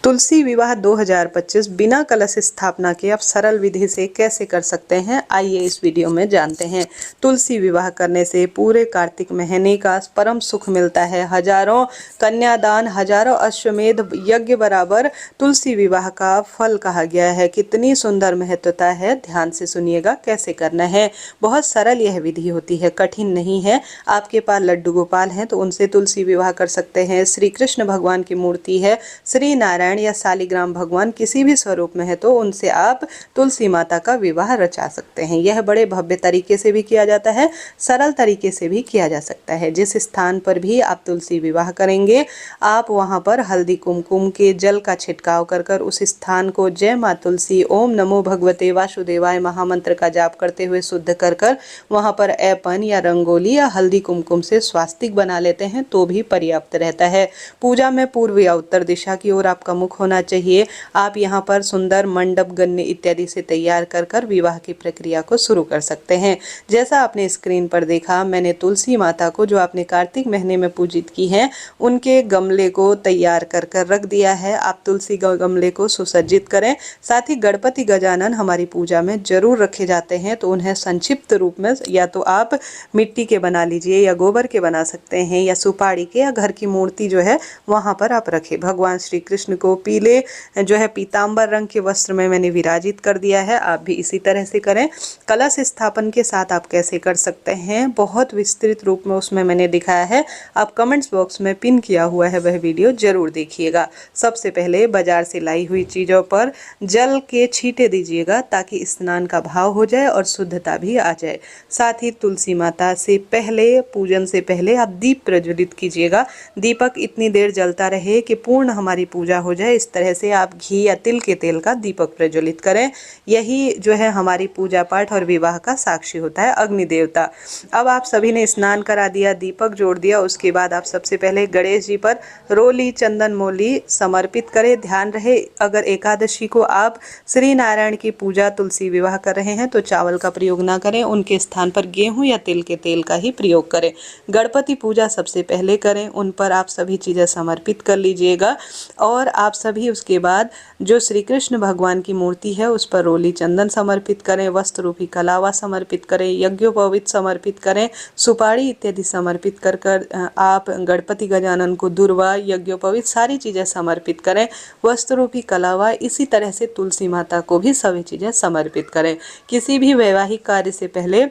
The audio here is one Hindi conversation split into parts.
तुलसी विवाह 2025 बिना कलश स्थापना के आप सरल विधि से कैसे कर सकते हैं, आइए इस वीडियो में जानते हैं। तुलसी विवाह करने से पूरे कार्तिक महीने का परम सुख मिलता है। हजारों कन्यादान, हजारों अश्वमेध यज्ञ बराबर तुलसी विवाह का फल कहा गया है। कितनी सुंदर महत्वता है, ध्यान से सुनिएगा कैसे करना है। बहुत सरल यह विधि होती है, कठिन नहीं है। आपके पास लड्डू गोपाल हैं तो उनसे तुलसी विवाह कर सकते हैं। श्री कृष्ण भगवान की मूर्ति है, श्री नारायण या शालिग्राम भगवान किसी भी स्वरूप में है तो उनसे आप तुलसी माता का विवाह रचा सकते हैं। यह बड़े भव्य तरीके से भी किया जाता है, सरल तरीके से भी किया जा सकता है। जिस स्थान पर भी आप तुलसी विवाह करेंगे, आप वहां पर हल्दी कुमकुम के जल का छिड़काव कर कर उस स्थान को जय मां तुलसी, ओम नमो भगवते वासुदेवाय महामंत्र का जाप करते हुए शुद्ध कर कर वहां पर ऐपन या रंगोली या हल्दी कुमकुम से स्वास्तिक बना लेते हैं तो भी पर्याप्त रहता है। पूजा में पूर्व या उत्तर दिशा की ओर आपका मुख होना चाहिए। आप यहाँ पर सुंदर मंडप, गन्ने इत्यादि से तैयार कर कर विवाह की प्रक्रिया को शुरू कर सकते हैं। जैसा आपने स्क्रीन पर देखा, मैंने तुलसी माता को जो आपने कार्तिक महीने में पूजित की है, उनके गमले को तैयार कर कर रख दिया है। आप तुलसी गमले को सुसज्जित करें। साथ ही गणपति गजानन हमारी पूजा में जरूर रखे जाते हैं, तो उन्हें संक्षिप्त रूप में या तो आप मिट्टी के बना लीजिए या गोबर के बना सकते हैं या सुपारी के, या घर की मूर्ति जो है वहां पर आप रखें। भगवान श्री कृष्ण को पीले जो है पीतांबर रंग के वस्त्र में मैंने विराजित कर दिया है। आप भी इसी तरह से करें। कलश स्थापन के साथ आप कैसे कर सकते हैं, बहुत विस्तृत रूप में उसमें मैंने दिखाया है। आप कमेंट्स बॉक्स में पिन किया हुआ है, वह वीडियो जरूर देखिएगा। सबसे पहले बाजार से लाई हुई चीजों पर जल के छींटे दीजिएगा ताकि स्नान का भाव हो जाए और शुद्धता भी आ जाए। साथ ही तुलसी माता से पहले, पूजन से पहले आप दीप प्रज्वलित कीजिएगा। दीपक इतनी देर जलता रहे कि पूर्ण हमारी पूजा हो जाए। इस तरह से आप घी या तिल के तेल का दीपक प्रज्वलित करें। यही जो है हमारी पूजा पाठ और विवाह का साक्षी होता है, अग्नि देवता। अब आप सभी ने स्नान करा दिया, दीपक जोड़ दिया, उसके बाद आप सबसे पहले गणेश जी पर रोली, चंदन मोली समर्पित करें। ध्यान रहे, अगर एकादशी को आप श्री नारायण की पूजा, तुलसी विवाह कर रहे हैं तो चावल का प्रयोग ना करें, उनके स्थान पर गेहूं या तिल के तेल का ही प्रयोग करें। गणपति पूजा सबसे पहले करें, उन पर आप सभी चीजें समर्पित कर लीजिएगा। और आप सभी उसके बाद जो श्री कृष्ण भगवान की मूर्ति है उस पर रोली चंदन समर्पित करें, वस्त्र रूपी कलावा समर्पित करें, यज्ञोपवीत समर्पित करें, सुपारी इत्यादि समर्पित कर कर आप गणपति गजानन को दुर्वा, यज्ञोपवीत सारी चीजें समर्पित करें। वस्त्र रूपी कलावा, इसी तरह से तुलसी माता को भी सभी चीजें समर्पित करें। किसी भी वैवाहिक कार्य से पहले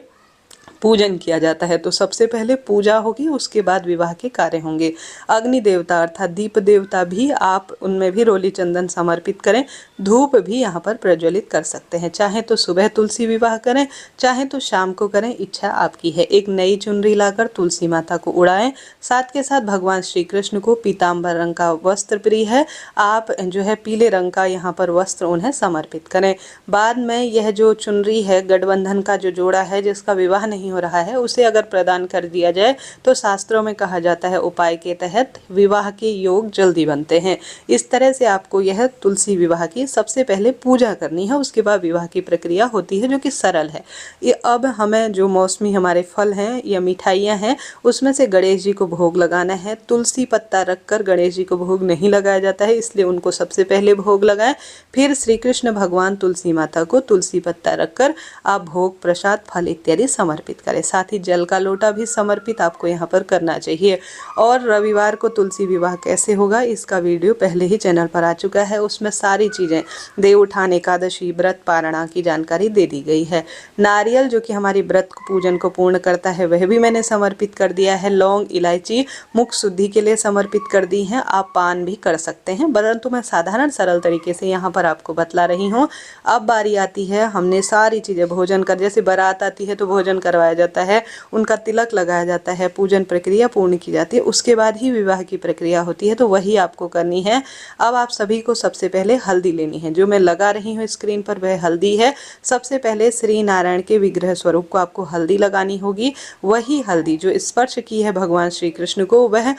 पूजन किया जाता है, तो सबसे पहले पूजा होगी, उसके बाद विवाह के कार्य होंगे। अग्नि देवता अर्थात दीप देवता भी आप उनमें भी रोली चंदन समर्पित करें। धूप भी यहाँ पर प्रज्वलित कर सकते हैं, चाहे तो सुबह तुलसी विवाह करें, चाहे तो शाम को करें, इच्छा आपकी है। एक नई चुनरी लाकर तुलसी माता को उड़ाएं। साथ के साथ भगवान श्री कृष्ण को पीताम्बर रंग का वस्त्र प्रिय है, आप जो है पीले रंग का यहाँ पर वस्त्र उन्हें समर्पित करें। बाद में यह जो चुनरी है, गठबंधन का जो जोड़ा है जिसका विवाह नहीं हो रहा है, उसे अगर प्रदान कर दिया जाए तो शास्त्रों में कहा जाता है उपाय के तहत विवाह के योग जल्दी बनते हैं। इस तरह से आपको यह तुलसी विवाह की सबसे पहले पूजा करनी है, उसके बाद विवाह की प्रक्रिया होती है जो कि सरल है। ये अब हमें जो मौसमी हमारे फल हैं या मिठाइयाँ हैं, उसमें से गणेश जी को भोग लगाना है। तुलसी पत्ता रखकर गणेश जी को भोग नहीं लगाया जाता है, इसलिए उनको सबसे पहले भोग लगाएं। फिर श्री कृष्ण भगवान, तुलसी माता को तुलसी पत्ता रखकर आप भोग, प्रसाद, फल इत्यादि समर्पित करें। साथ ही जल का लोटा भी समर्पित आपको यहाँ पर करना चाहिए। और रविवार को तुलसी विवाह कैसे होगा, इसका वीडियो पहले ही चैनल पर आ चुका है, उसमें सारी चीजें, देवउठान, एकादशी, व्रत, पारणा की जानकारी दे दी गई है। नारियल जो कि हमारी व्रत पूजन को पूर्ण करता है, वह भी मैंने समर्पित कर दिया है। लौंग, इलायची मुख शुद्धि के लिए समर्पित कर दी है। आप पान भी कर सकते हैं, परंतु मैं साधारण सरल तरीके से यहाँ पर आपको बतला रही हूँ। अब बारी आती है, हमने सारी चीजें भोजन कर, जैसे बारात आती है तो भोजन करवाया जाता है, उनका तिलक लगाया जाता है, पूजन प्रक्रिया पूर्ण की जाती है, उसके बाद ही विवाह की प्रक्रिया होती है, तो वही आपको करनी है। अब आप सभी को सबसे पहले हल्दी लेनी है। जो मैं लगा रही हूँ स्क्रीन पर वह हल्दी है। सबसे पहले श्री नारायण के विग्रह स्वरूप को आपको हल्दी लगानी होगी। वही हल्दी जो स्पर्श की है भगवान श्री कृष्ण को, वह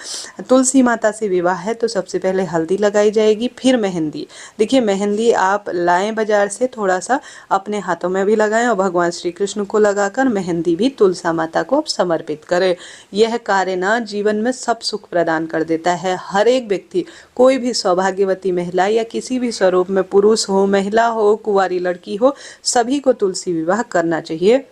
तुलसी माता से विवाह है तो सबसे पहले हल्दी लगाई जाएगी। फिर मेहंदी। देखिए, मेहंदी आप लाएं बाजार से, थोड़ा सा अपने हाथों में भी लगाएं और भगवान श्री कृष्ण को लगाकर मेहंदी बिंदी भी तुलसी माता को आप समर्पित करें। यह कार्य ना जीवन में सब सुख प्रदान कर देता है। हर एक व्यक्ति, कोई भी सौभाग्यवती महिला या किसी भी स्वरूप में, पुरुष हो, महिला हो, कुंवारी लड़की हो, सभी को तुलसी विवाह करना चाहिए।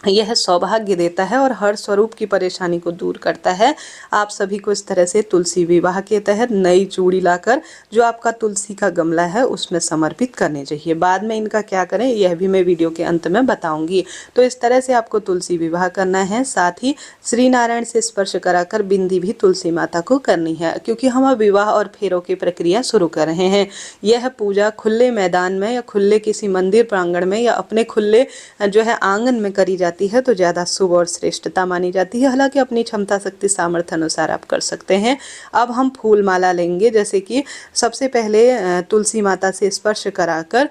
यह सौभाग्य देता है और हर स्वरूप की परेशानी को दूर करता है। आप सभी को इस तरह से तुलसी विवाह के तहत नई चूड़ी लाकर जो आपका तुलसी का गमला है उसमें समर्पित करने चाहिए। बाद में इनका क्या करें यह भी मैं वीडियो के अंत में बताऊंगी। तो इस तरह से आपको तुलसी विवाह करना है। साथ ही श्री नारायण से स्पर्श कराकर बिंदी भी तुलसी माता को करनी है, क्योंकि हम अब विवाह और फेरों की प्रक्रिया शुरू कर रहे हैं। यह पूजा खुले मैदान में या खुले किसी मंदिर प्रांगण में या अपने खुले जो है आंगन में करी जाती है तो ज़्यादा शुभ और श्रेष्ठता मानी जाती है। हालांकि अपनी क्षमता शक्ति सामर्थ्य अनुसार आप कर सकते हैं। अब हम फूल माला लेंगे। जैसे कि सबसे पहले तुलसी माता से स्पर्श कराकर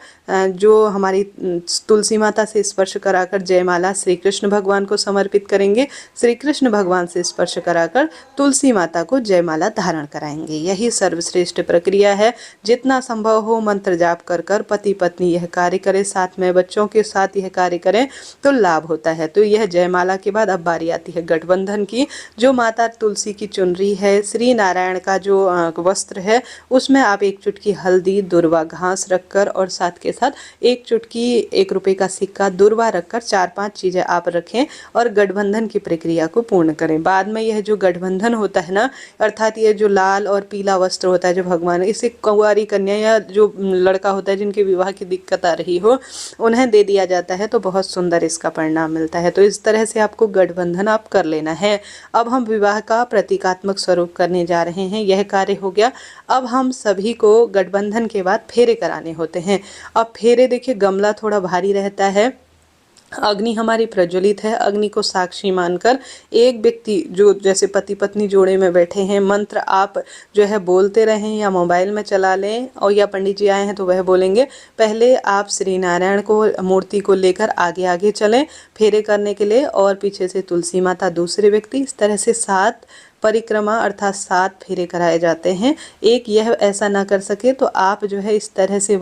जो हमारी तुलसी माता से स्पर्श कराकर जयमाला श्री कृष्ण भगवान को समर्पित करेंगे। श्री कृष्ण भगवान से स्पर्श कराकर तुलसी माता को जयमाला धारण कराएंगे। यही सर्वश्रेष्ठ प्रक्रिया है। जितना संभव हो मंत्र जाप कर कर पति पत्नी यह कार्य करें, साथ में बच्चों के साथ यह कार्य करें तो लाभ होता है। तो यह जयमाला के बाद अब बारी आती है गठबंधन की। जो माता तुलसी की चुनरी है, श्री नारायण का जो वस्त्र है, उसमें आप एक चुटकी हल्दी, दुर्वा घास रखकर और साथ के साथ एक चुटकी 1 रुपये का सिक्का, दुर्वा रखकर 4-5 चीज़ें आप रखें और गठबंधन की प्रक्रिया को पूर्ण करें। बाद में यह जो गठबंधन होता है ना, अर्थात ये जो लाल और पीला वस्त्र होता है जो भगवान, इसे कुंवारी कन्या या जो लड़का होता है जिनके विवाह की दिक्कत आ रही हो उन्हें दे दिया जाता है, तो बहुत सुंदर इसका परिणाम मिलता है। तो इस तरह से आपको गठबंधन आप कर लेना है। अब हम विवाह का प्रतीकात्मक स्वरूप करने जा रहे हैं। यह कार्य हो गया। अब हम सभी को गठबंधन के बाद फेरे कराने होते हैं। अब फेरे देखिए, गमला थोड़ा भारी रहता है, अग्नि हमारी प्रज्वलित है। अग्नि को साक्षी मानकर एक व्यक्ति जो जैसे पति पत्नी जोड़े में बैठे हैं, मंत्र आप जो है बोलते रहें या मोबाइल में चला लें, और या पंडित जी आए हैं तो वह बोलेंगे। पहले आप श्री नारायण को मूर्ति को लेकर आगे आगे चलें फेरे करने के लिए, और पीछे से तुलसी माता, दूसरे व्यक्ति, इस तरह से 7 परिक्रमा अर्थात 7 फेरे कराए जाते हैं। एक यह ऐसा ना कर सके तो आप जो है इस तरह से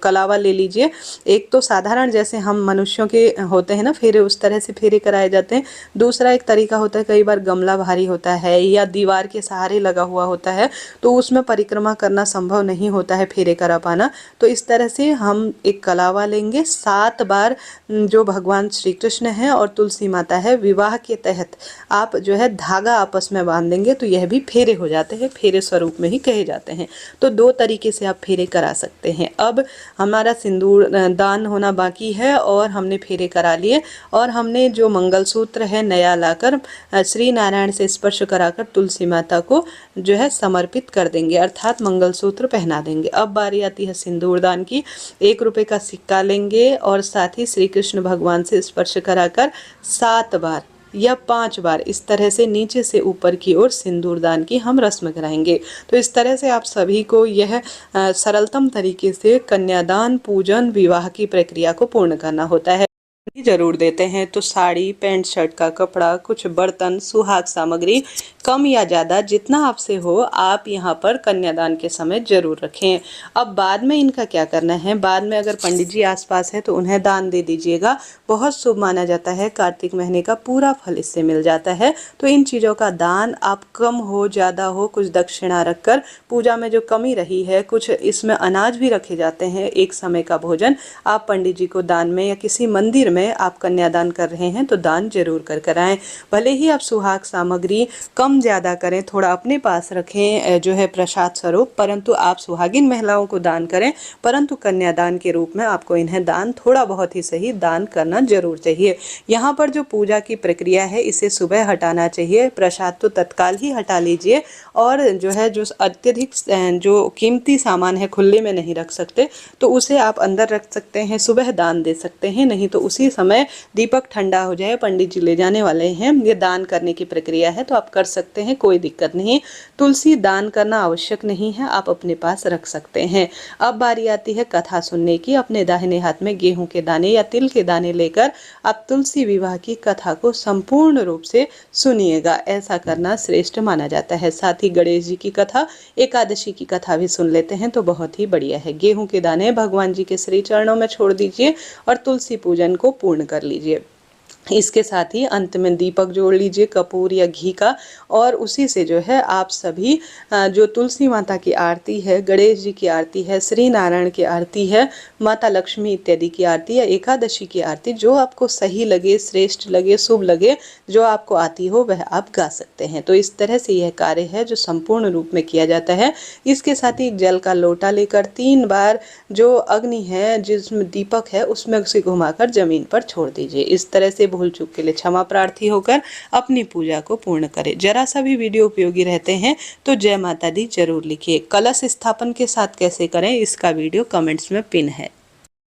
कलावा ले लीजिए। एक तो साधारण जैसे हम मनुष्यों के होते हैं ना फेरे, उस तरह से फेरे कराए जाते हैं। दूसरा एक तरीका होता है, कई बार गमला भारी होता है या दीवार के सहारे लगा हुआ होता है तो उसमें परिक्रमा करना संभव नहीं होता है, फेरे करा पाना। तो इस तरह से हम एक कलावा लेंगे। 7 बार जो भगवान श्री कृष्ण हैं और तुलसी माता है, विवाह के तहत आप जो है धागा आपस में बांध देंगे तो यह भी फेरे हो जाते हैं, फेरे स्वरूप में ही कहे जाते हैं। तो 2 तरीके से आप फेरे करा सकते हैं। अब हमारा सिंदूर दान होना बाकी है और हमने फेरे करा लिए, और हमने जो मंगलसूत्र है नया लाकर श्री नारायण से स्पर्श कराकर तुलसी माता को जो है समर्पित कर देंगे, अर्थात मंगलसूत्र पहना देंगे। अब बारी आती है सिंदूर दान की। 1 रुपये का सिक्का लेंगे और साथ ही श्री कृष्ण भगवान से स्पर्श कराकर 7 बार या 5 बार इस तरह से नीचे से ऊपर की ओर सिंदूरदान की हम रस्म कराएंगे। तो इस तरह से आप सभी को यह सरलतम तरीके से कन्यादान, पूजन, विवाह की प्रक्रिया को पूर्ण करना होता है। जरूर देते हैं तो साड़ी, पैंट शर्ट का कपड़ा, कुछ बर्तन, सुहाग सामग्री कम या ज़्यादा जितना आपसे हो आप यहाँ पर कन्यादान के समय जरूर रखें। अब बाद में इनका क्या करना है, बाद में अगर पंडित जी आसपास है तो उन्हें दान दे दीजिएगा। बहुत शुभ माना जाता है, कार्तिक महीने का पूरा फल इससे मिल जाता है। तो इन चीज़ों का दान आप कम हो ज़्यादा हो, कुछ दक्षिणा रखकर, पूजा में जो कमी रही है कुछ इसमें अनाज भी रखे जाते हैं, एक समय का भोजन, आप पंडित जी को दान में या किसी मंदिर में आप कन्यादान कर रहे हैं तो दान जरूर कर कराएं। भले ही आप सुहाग सामग्री कम ज़्यादा करें, थोड़ा अपने पास रखें जो है प्रसाद स्वरूप, परंतु आप सुहागिन महिलाओं को दान करें, परंतु कन्यादान के रूप में आपको इन्हें दान थोड़ा बहुत ही सही दान करना जरूर चाहिए। यहाँ पर जो पूजा की प्रक्रिया है इसे सुबह हटाना चाहिए, प्रसाद तो तत्काल ही हटा लीजिए, और जो है जो अत्यधिक जो कीमती सामान है खुले में नहीं रख सकते तो उसे आप अंदर रख सकते हैं, सुबह दान दे सकते हैं। नहीं तो उसी समय दीपक ठंडा हो जाए, पंडित जी ले जाने वाले हैं, ये दान करने की प्रक्रिया है तो आप कर सकते हैं, कोई दिक्कत नहीं। तुलसी दान करना आवश्यक नहीं है, आप अपने पास रख सकते हैं। अब बारी आती है कथा सुनने की। अपने दाहिने हाथ में गेहूं के दाने या तिल के दाने लेकर आप तुलसी विवाह की कथा को संपूर्ण रूप से सुनिएगा, ऐसा करना श्रेष्ठ माना जाता है। साथ ही गणेश जी की कथा, एकादशी की कथा भी सुन लेते हैं तो बहुत ही बढ़िया है। गेहूं के दाने भगवान जी के श्री चरणों में छोड़ दीजिए और तुलसी पूजन को पूर्ण कर लीजिए। इसके साथ ही अंत में दीपक जोड़ लीजिए कपूर या घी का, और उसी से जो है आप सभी जो तुलसी माता की आरती है, गणेश जी की आरती है, श्री नारायण की आरती है, माता लक्ष्मी इत्यादि की आरती या एकादशी की आरती, जो आपको सही लगे, श्रेष्ठ लगे, शुभ लगे, जो आपको आती हो वह आप गा सकते हैं। तो इस तरह से यह कार्य है जो संपूर्ण रूप में किया जाता है। इसके साथ ही जल का लोटा लेकर 3 बार जो अग्नि है, जिसमें दीपक है, उसमें उसे घुमाकर जमीन पर छोड़ दीजिए। इस तरह से भूल चूक के लिए क्षमा प्रार्थी होकर अपनी पूजा को पूर्ण करें। जरा सा भी वीडियो उपयोगी रहते हैं तो जय माता दी जरूर लिखिए। कलश स्थापन के साथ कैसे करें इसका वीडियो कमेंट्स में पिन है।